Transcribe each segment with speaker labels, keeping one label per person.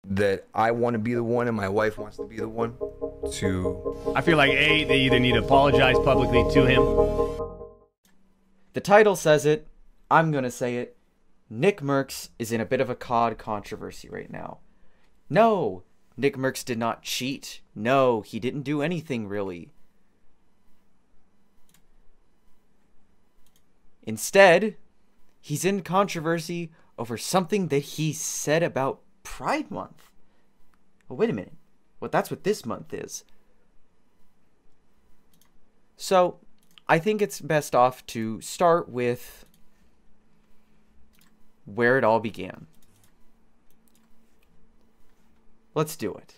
Speaker 1: that I want to be the one and my wife wants to be the one to...
Speaker 2: I feel like A, they either need to apologize publicly to him.
Speaker 3: The title says it. I'm gonna say it. Nickmercs is in a bit of a COD controversy right now. No, Nickmercs did not cheat. No, he didn't do anything really. Instead, he's in controversy over something that he said about Pride Month. Oh, wait a minute. Well, that's what this month is. So, I think it's best off to start with where it all began. Let's do it.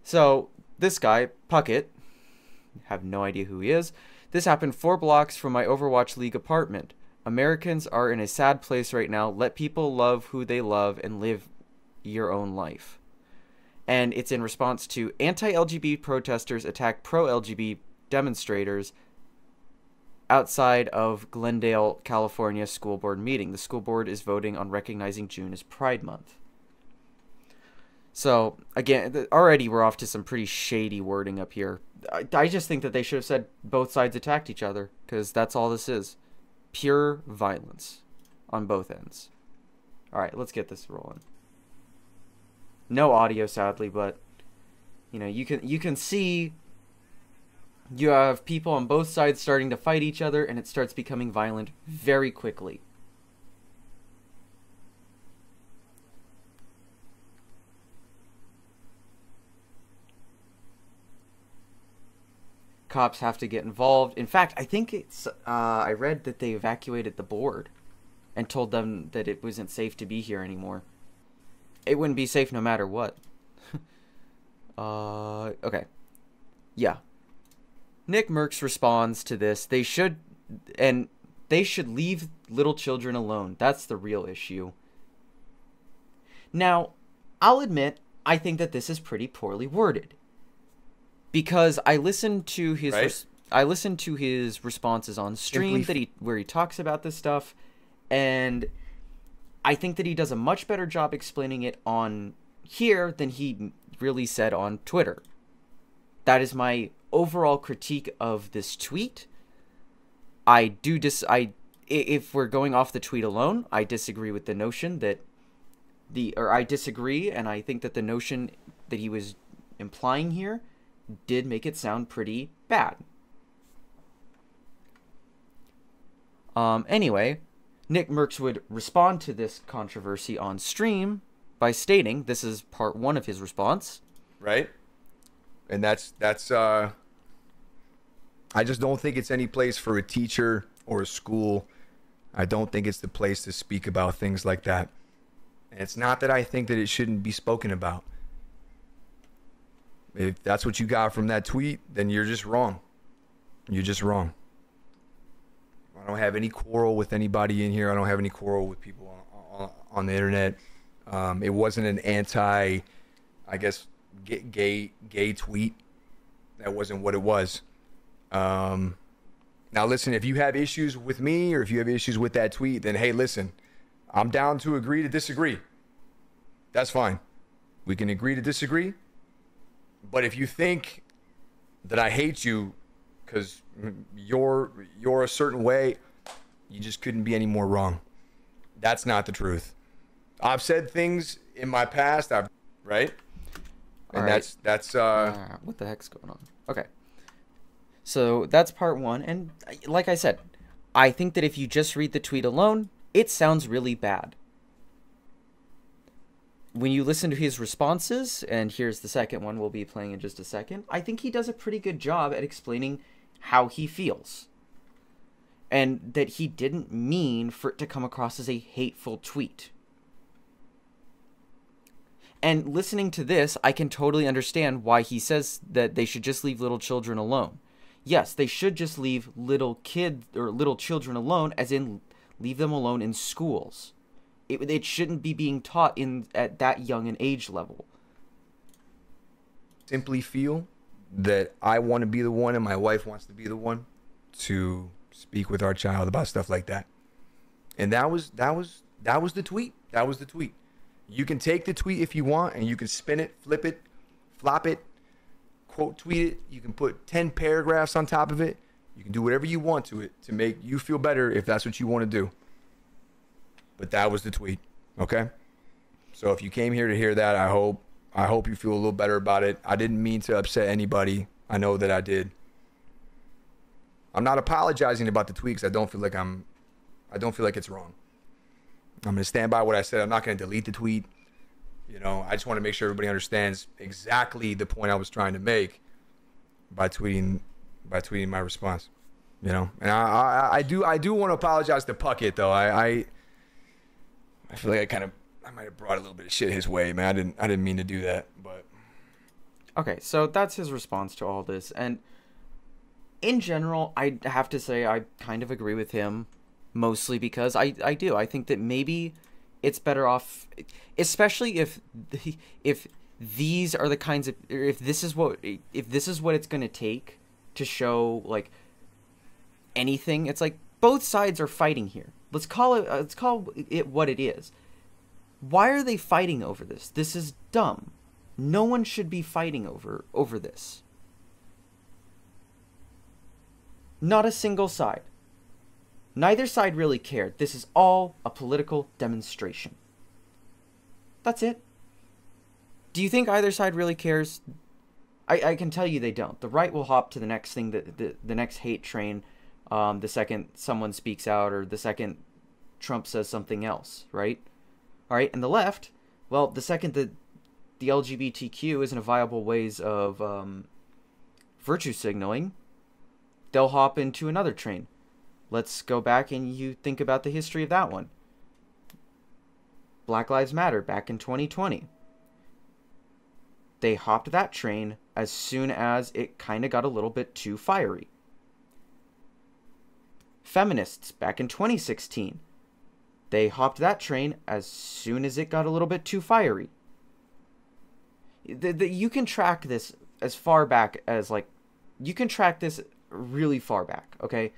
Speaker 3: So, this guy, Puckett, have no idea who he is. This happened 4 blocks from my Overwatch League apartment. Americans are in a sad place right now. Let people love who they love and live your own life. And it's in response to anti-LGBT protesters attack pro-LGBT demonstrators outside of Glendale, California school board meeting. The school board is voting on recognizing June as Pride Month. So, again, already we're off to some pretty shady wording up here. I just think that they should have said both sides attacked each other, because that's all this is. Pure violence on both ends. Alright, let's get this rolling. No audio, sadly, but, you know, you can see you have people on both sides starting to fight each other, and it starts becoming violent very quickly. Cops have to get involved. In fact, I think it's, I read that they evacuated the board and told them that it wasn't safe to be here anymore. It wouldn't be safe no matter what. Okay. Yeah. Nickmercs responds to this. They should leave little children alone. That's the real issue. Now, I'll admit, I think that this is pretty poorly worded. Because I listened to his responses on stream where he talks about this stuff, and I think that he does a much better job explaining it on here than he really said on Twitter. That is my overall critique of this tweet. If we're going off the tweet alone, I disagree with the notion that I disagree, and I think that the notion that he was implying here did make it sound pretty bad. Anyway, Nickmercs would respond to this controversy on stream by stating, this is part 1 of his response.
Speaker 1: Right? And that's I just don't think it's any place for a teacher or a school. I don't think it's the place to speak about things like that. And it's not that I think that it shouldn't be spoken about. If that's what you got from that tweet, then you're just wrong. You're just wrong. I don't have any quarrel with anybody in here. I don't have any quarrel with people on the internet. It wasn't an anti, I guess, gay tweet. That wasn't what it was. Now, listen, if you have issues with me or if you have issues with that tweet, then, hey, listen, I'm down to agree to disagree. That's fine. We can agree to disagree. But if you think that I hate you because you're a certain way, you just couldn't be any more wrong. That's not the truth. I've said things in my past, right? And
Speaker 3: right.
Speaker 1: that's
Speaker 3: what the heck's going on? Okay. So that's part 1, and like I said, I think that if you just read the tweet alone, it sounds really bad. When you listen to his responses, and here's the second one we'll be playing in just a second, I think he does a pretty good job at explaining how he feels. And that he didn't mean for it to come across as a hateful tweet. And listening to this, I can totally understand why he says that they should just leave little children alone. Yes, they should just leave little kids or little children alone, as in leave them alone in schools. It shouldn't be being taught at that young an age level.
Speaker 1: Simply feel that I want to be the one and my wife wants to be the one to speak with our child about stuff like that. And that was That was the tweet. That was the tweet. You can take the tweet if you want, and you can spin it, flip it, flop it, quote tweet it. You can put 10 paragraphs on top of it. You can do whatever you want to it to make you feel better if that's what you want to do. But that was the tweet, okay? So if you came here to hear that, I hope you feel a little better about it. I didn't mean to upset anybody. I know that I did. I'm not apologizing about the tweet because I don't feel like it's wrong. I'm going to stand by what I said. I'm not going to delete the tweet. You know, I just want to make sure everybody understands exactly the point I was trying to make by tweeting my response. You know, and I do want to apologize to Puckett though. I feel like I might have brought a little bit of shit his way, man. I didn't mean to do that, but
Speaker 3: Okay, so that's his response to all this, and in general, I have to say I kind of agree with him, mostly because I think that maybe it's better off, especially if these are the kinds of, if this is what it's going to take to show like anything. It's like both sides are fighting here. Let's call it what it is. Why are they fighting over this? This is dumb. No one should be fighting over this. Not a single side. Neither side really cared. This is all a political demonstration. That's it. Do you think either side really cares? I can tell you they don't. The right will hop to the next thing, the next hate train, the second someone speaks out or the second Trump says something else, right? All right, and the left, well, the second that the LGBTQ isn't a viable ways of virtue signaling, they'll hop into another train. Let's go back and you think about the history of that one. Black Lives Matter back in 2020. They hopped that train as soon as it kind of got a little bit too fiery. Feminists back in 2016. They hopped that train as soon as it got a little bit too fiery. You can track this as far back as, like, you can track this really far back, okay?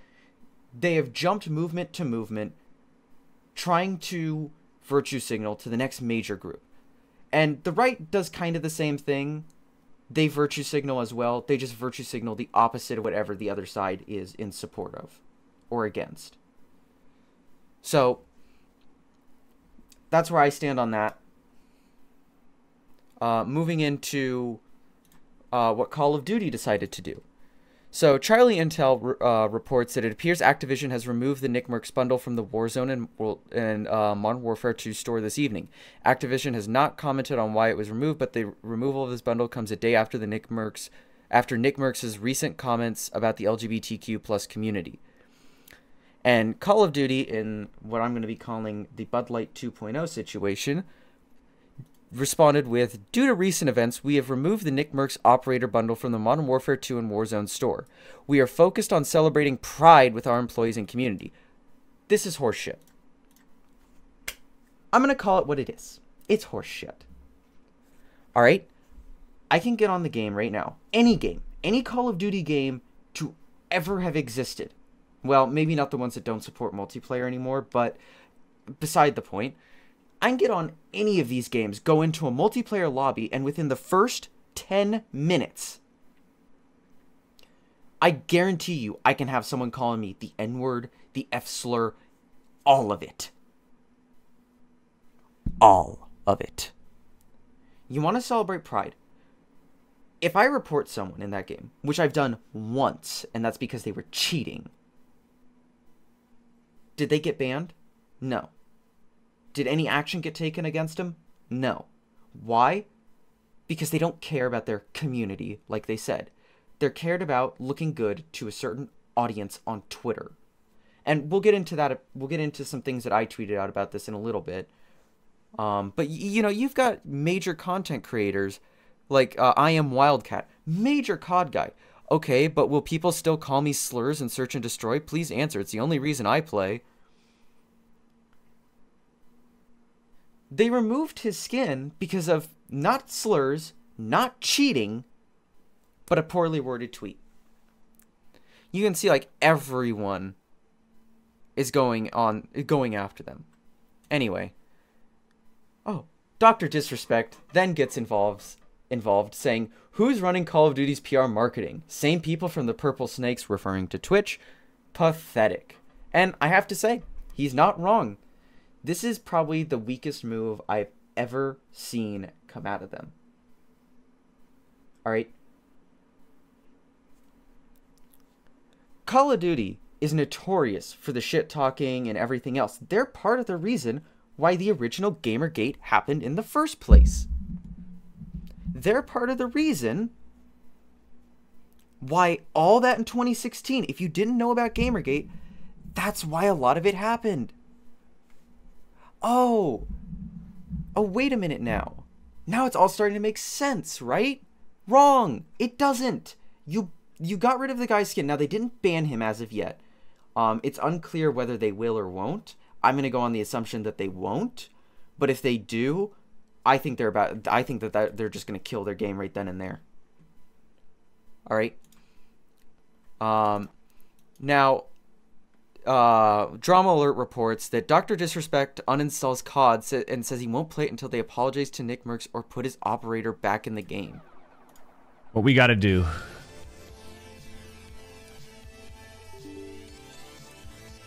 Speaker 3: They have jumped movement to movement, trying to virtue signal to the next major group. And the right does kind of the same thing. They virtue signal as well. They just virtue signal the opposite of whatever the other side is in support of or against. So that's where I stand on that. Moving into what Call of Duty decided to do. So Charlie Intel reports that it appears Activision has removed the Nickmercs bundle from the Warzone and Modern Warfare 2 store this evening. Activision has not commented on why it was removed, but the removal of this bundle comes a day after Nickmercs' recent comments about the LGBTQ plus community. And Call of Duty, in what I'm going to be calling the Bud Light 2.0 situation, responded with, due to recent events, we have removed the Nickmercs operator bundle from the Modern Warfare 2 and Warzone store. We are focused on celebrating pride with our employees and community. This is horseshit. I'm going to call it what it is. It's horseshit. Alright? I can get on the game right now. Any game. Any Call of Duty game to ever have existed. Well, maybe not the ones that don't support multiplayer anymore, but beside the point, I can get on any of these games, go into a multiplayer lobby, and within the first 10 minutes, I guarantee you I can have someone calling me the N-word, the F-slur, all of it. All of it. You want to celebrate pride? If I report someone in that game, which I've done once, and that's because they were cheating, did they get banned? No. Did any action get taken against them? No. Why? Because they don't care about their community, like they said. They're cared about looking good to a certain audience on Twitter. And we'll get into that. We'll get into some things that I tweeted out about this in a little bit. But, you know, you've got major content creators like I Am Wildcat. Major COD guy. Okay, but will people still call me slurs and search and destroy? Please answer. It's the only reason I play. They removed his skin because of not slurs, not cheating, but a poorly worded tweet. You can see like everyone is going after them. Anyway. Oh, Dr. Disrespect then gets involved saying, who's running Call of Duty's PR marketing? Same people from the Purple Snakes, referring to Twitch. Pathetic. And I have to say, he's not wrong. This is probably the weakest move I've ever seen come out of them. Alright. Call of Duty is notorious for the shit talking and everything else. They're part of the reason why the original Gamergate happened in the first place. They're part of the reason why all that in 2016, if you didn't know about Gamergate, that's why a lot of it happened. Oh, wait a minute now. Now it's all starting to make sense, right? Wrong. It doesn't. You got rid of the guy's skin. Now, they didn't ban him as of yet. It's unclear whether they will or won't. I'm going to go on the assumption that they won't. But if they do, I think that they're just going to kill their game right then and there. All right. Now, Drama Alert reports that Dr. Disrespect uninstalls COD and says he won't play it until they apologize to Nickmercs or put his operator back in the game.
Speaker 2: What we got to do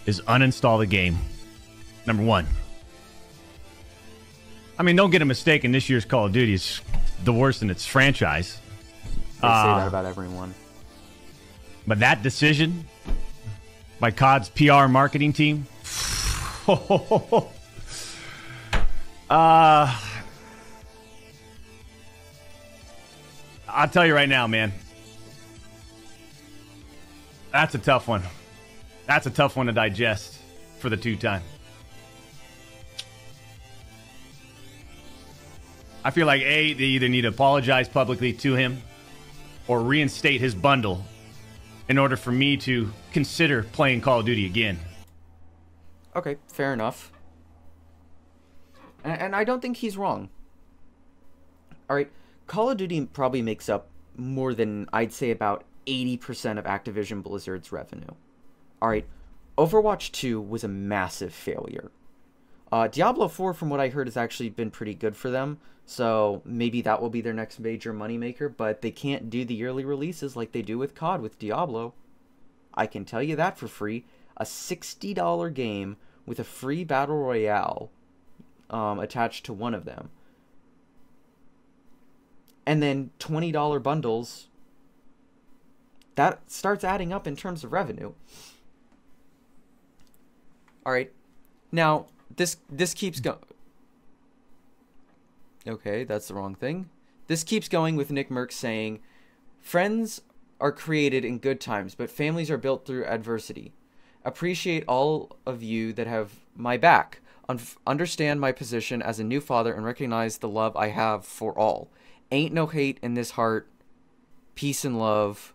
Speaker 2: is uninstall the game. Number one. I mean, don't get a mistake. In this year's Call of Duty is the worst in its franchise.
Speaker 3: They say that about everyone.
Speaker 2: But that decision by COD's PR marketing team, I'll tell you right now, man. That's a tough one. That's a tough one to digest for the two-time. I feel like, A, they either need to apologize publicly to him or reinstate his bundle in order for me to consider playing Call of Duty again.
Speaker 3: Okay, fair enough. And I don't think he's wrong. Alright, Call of Duty probably makes up more than, I'd say, about 80% of Activision Blizzard's revenue. Alright, Overwatch 2 was a massive failure. Diablo 4, from what I heard, has actually been pretty good for them, so maybe that will be their next major moneymaker, but they can't do the yearly releases like they do with COD with Diablo. I can tell you that for free. A $60 game with a free Battle Royale attached to one of them. And then $20 bundles. That starts adding up in terms of revenue. Alright. Now, this keeps going. Okay, that's the wrong thing. This keeps going with Nickmercs saying, friends are created in good times, but families are built through adversity. Appreciate all of you that have my back. Understand my position as a new father and recognize the love I have for all. Ain't no hate in this heart. Peace and love.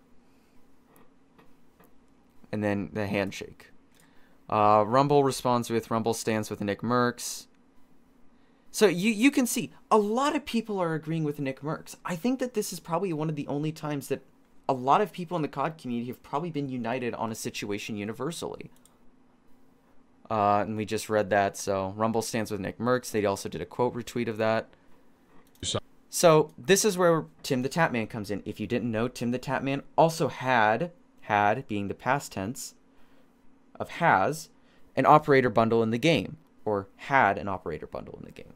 Speaker 3: And then the handshake. Rumble responds with Rumble stands with Nickmercs. So you can see a lot of people are agreeing with Nickmercs. I think that this is probably one of the only times that a lot of people in the COD community have probably been united on a situation universally. And we just read that. So Rumble stands with Nickmercs. They also did a quote retweet of that. So this is where TimTheTatman comes in. If you didn't know, TimTheTatman also had being the past tense of has, an operator bundle in the game, or had an operator bundle in the game.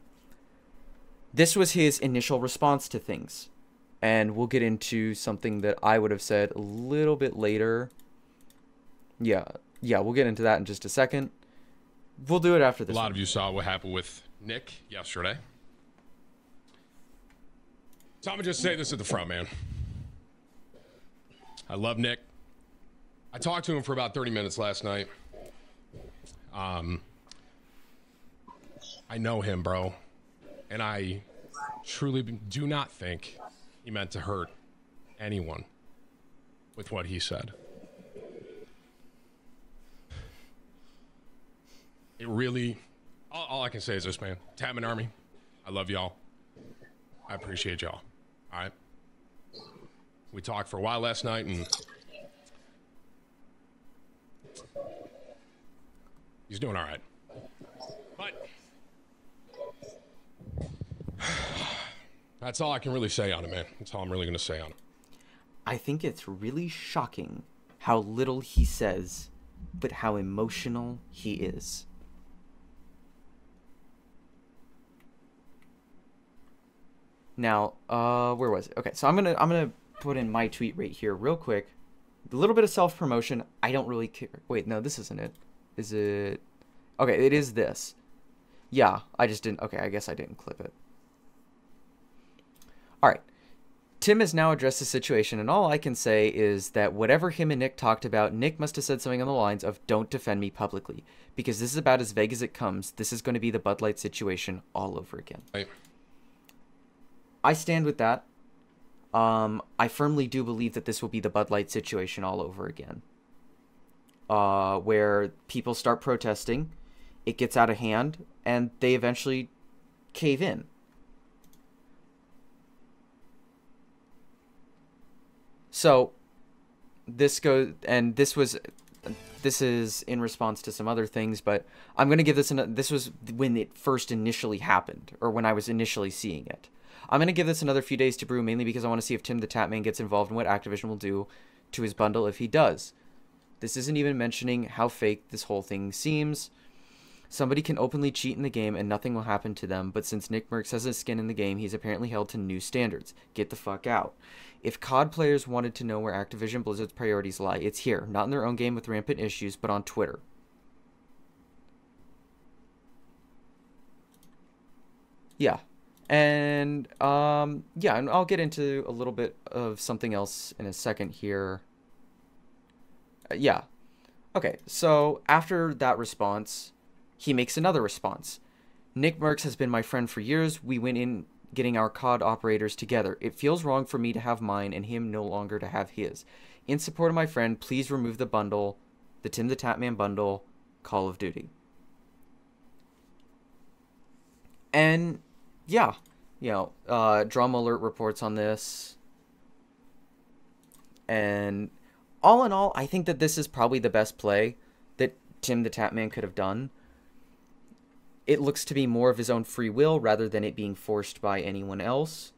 Speaker 3: This was his initial response to things, and we'll get into something that I would have said a little bit later. Yeah, we'll get into that in just a second. We'll do it after this.
Speaker 4: A lot of you saw what happened with Nick yesterday. So I'm gonna just say this at the front, man. I love Nick. I talked to him for about 30 minutes last night. I know him, bro. And I truly do not think he meant to hurt anyone with what he said. It really, all I can say is this, man. Tatman Army, I love y'all. I appreciate y'all. All right? We talked for a while last night, and he's doing all right. But That's all I can really say on it, man. That's all I'm really going to say on it.
Speaker 3: I think it's really shocking how little he says, but how emotional he is. Now, where was it? Okay, so I'm gonna put in my tweet right here real quick. A little bit of self-promotion. I don't really care. Wait, no, this isn't it. Is it? Okay, it is this. Yeah, I just didn't. Okay, I guess I didn't clip it. All right. Tim has now addressed the situation, and all I can say is that whatever him and Nick talked about, Nick must have said something on the lines of, "Don't defend me publicly," because this is about as vague as it comes. This is going to be the Bud Light situation all over again.
Speaker 4: Right.
Speaker 3: I stand with that. I firmly do believe that this will be the Bud Light situation all over again. Where people start protesting, it gets out of hand, and they eventually cave in. So, this is in response to some other things, but I'm going to give this, this was when it first initially happened, or when I was initially seeing it. I'm going to give this another few days to brew, mainly because I want to see if TimTheTatman gets involved in what Activision will do to his bundle if he does. This isn't even mentioning how fake this whole thing seems. Somebody can openly cheat in the game and nothing will happen to them, but since Nickmercs has his skin in the game, he's apparently held to new standards. Get the fuck out. If COD players wanted to know where Activision Blizzard's priorities lie, it's here, not in their own game with rampant issues, but on Twitter. Yeah. And, yeah, and I'll get into a little bit of something else in a second here. Yeah. Okay, so after that response, he makes another response. Nickmercs has been my friend for years. We went in getting our COD operators together. It feels wrong for me to have mine and him no longer to have his. In support of my friend, please remove the bundle, the TimTheTatman bundle, Call of Duty. And yeah, you know, Drum Alert reports on this. And all in all, I think that this is probably the best play that TimTheTatman could have done. It looks to be more of his own free will rather than it being forced by anyone else.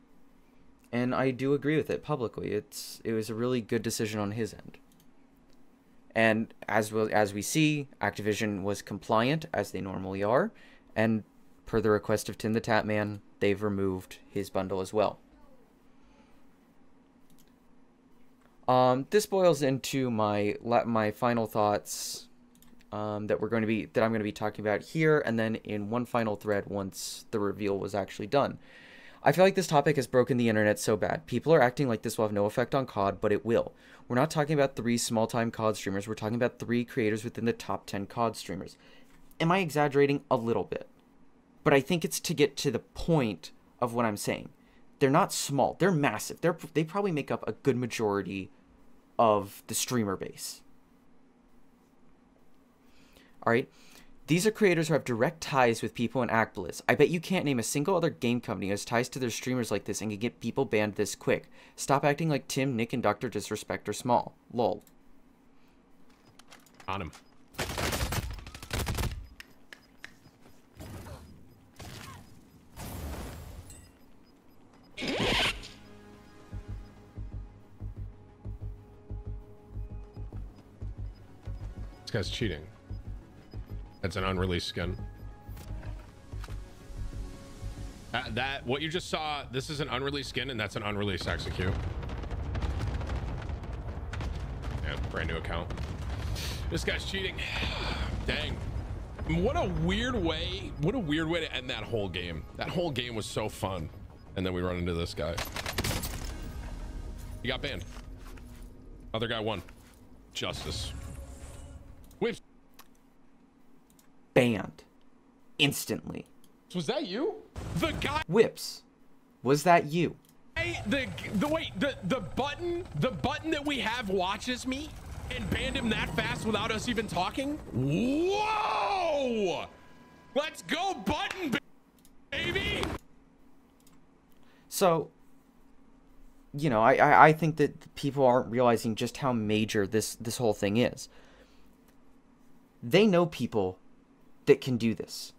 Speaker 3: And I do agree with it publicly. It was a really good decision on his end. And as we see, Activision was compliant, as they normally are. And per the request of TimTheTatman, they've removed his bundle as well. This boils into my final thoughts that I'm going to be talking about here, and then in one final thread once the reveal was actually done. I feel like this topic has broken the internet so bad. People are acting like this will have no effect on COD, but it will. We're not talking about 3 small-time COD streamers. We're talking about 3 creators within the top 10 COD streamers. Am I exaggerating? A little bit. But I think it's to get to the point of what I'm saying. They're not small. They're massive. They probably make up a good majority of the streamer base. Alright? These are creators who have direct ties with people in ActBlizz. I bet you can't name a single other game company who has ties to their streamers like this and can get people banned this quick. Stop acting like Tim, Nick, and Dr. Disrespect are small. Lol.
Speaker 4: On him. This guy's cheating. That's an unreleased skin. What you just saw, this is an unreleased skin, and that's an unreleased execute. Yeah, brand new account. This guy's cheating. Dang. What a weird way to end that whole game. That whole game was so fun. And then we run into this guy. He got banned. Other guy won. Justice. Whips.
Speaker 3: Banned. Instantly.
Speaker 4: Was that you? The guy.
Speaker 3: Whips. Was that you?
Speaker 4: Hey, the button that we have watches me and banned him that fast without us even talking? Whoa! Let's go button, baby!
Speaker 3: So, you know, I think that people aren't realizing just how major this whole thing is. They know people that can do this.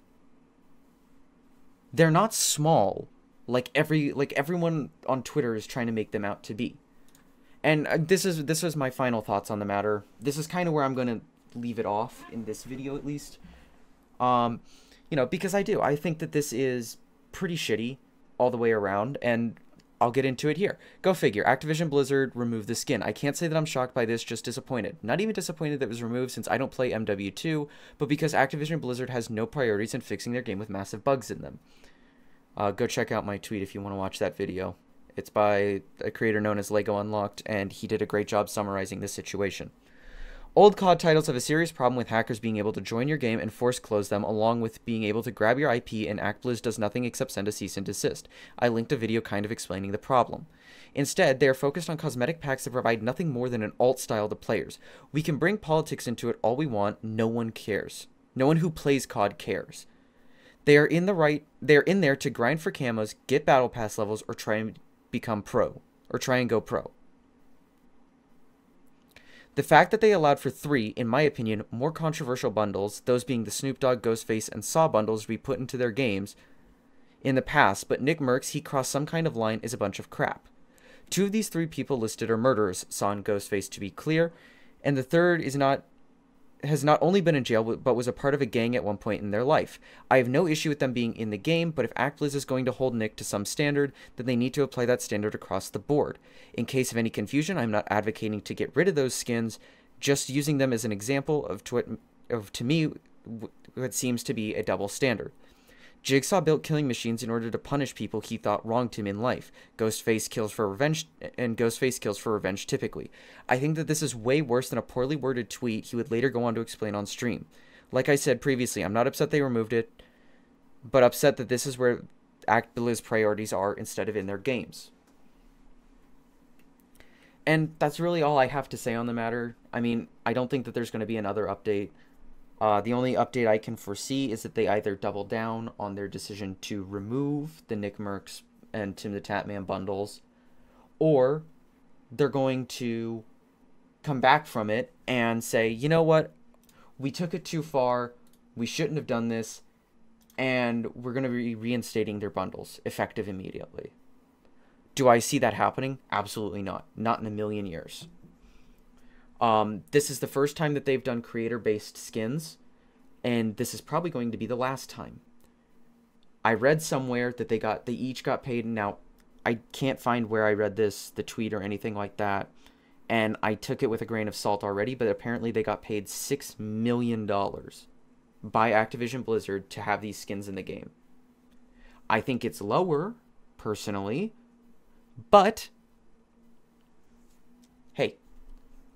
Speaker 3: They're not small. like everyone on Twitter is trying to make them out to be. And this is my final thoughts on the matter. This is kind of where I'm going to leave it off in this video, at least. You know, because I think that this is pretty shitty all the way around, and I'll get into it here. Go figure. Activision Blizzard removed the skin. I can't say that I'm shocked by this, just disappointed. Not even disappointed that it was removed, since I don't play MW2, but because Activision Blizzard has no priorities in fixing their game with massive bugs in them. Go check out my tweet if you want to watch that video. It's by a creator known as Lego Unlocked, and he did a great job summarizing this situation. Old COD titles have a serious problem with hackers being able to join your game and force close them, along with being able to grab your IP, and ActBlizz does nothing except send a cease and desist. I linked a video kind of explaining the problem. Instead, they are focused on cosmetic packs that provide nothing more than an alt style to players. We can bring politics into it all we want, no one cares. No one who plays COD cares. They are in there to grind for camos, get battle pass levels, or try and become pro, or try and go pro. The fact that they allowed for 3, in my opinion, more controversial bundles, those being the Snoop Dogg, Ghostface, and Saw bundles, to be put into their games in the past, but Nickmercs, he crossed some kind of line, is a bunch of crap. 2 of these 3 people listed are murderers, Saw and Ghostface to be clear, and the third has not only been in jail, but was a part of a gang at one point in their life. I have no issue with them being in the game, but if ActBlizz is going to hold Nick to some standard, then they need to apply that standard across the board. In case of any confusion, I'm not advocating to get rid of those skins, just using them as an example of to me what seems to be a double standard. Jigsaw built killing machines in order to punish people he thought wronged him in life. Ghostface kills for revenge, and Ghostface kills for revenge typically. I think that this is way worse than a poorly worded tweet he would later go on to explain on stream. Like I said previously, I'm not upset they removed it, but upset that this is where ActBlizz priorities are instead of in their games. And that's really all I have to say on the matter. I mean, I don't think that there's going to be another update. The only update I can foresee is that they either double down on their decision to remove the Nickmercs and TimTheTatman bundles, or they're going to come back from it and say, you know what, we took it too far, we shouldn't have done this, and we're going to be reinstating their bundles, effective immediately. Do I see that happening? Absolutely not. Not in a million years. This is the first time that they've done creator-based skins, and this is probably going to be the last time. I read somewhere that they each got paid. Now, I can't find where I read this, the tweet or anything like that, and I took it with a grain of salt already, but apparently they got paid $6 million by Activision Blizzard to have these skins in the game. I think it's lower, personally, but hey,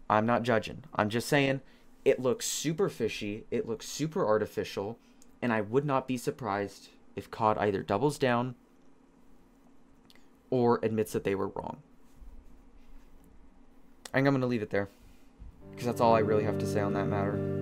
Speaker 3: I'm not judging. I'm just saying it looks super fishy, it looks super artificial, and I would not be surprised if COD either doubles down or admits that they were wrong. I think I'm going to leave it there, because that's all I really have to say on that matter.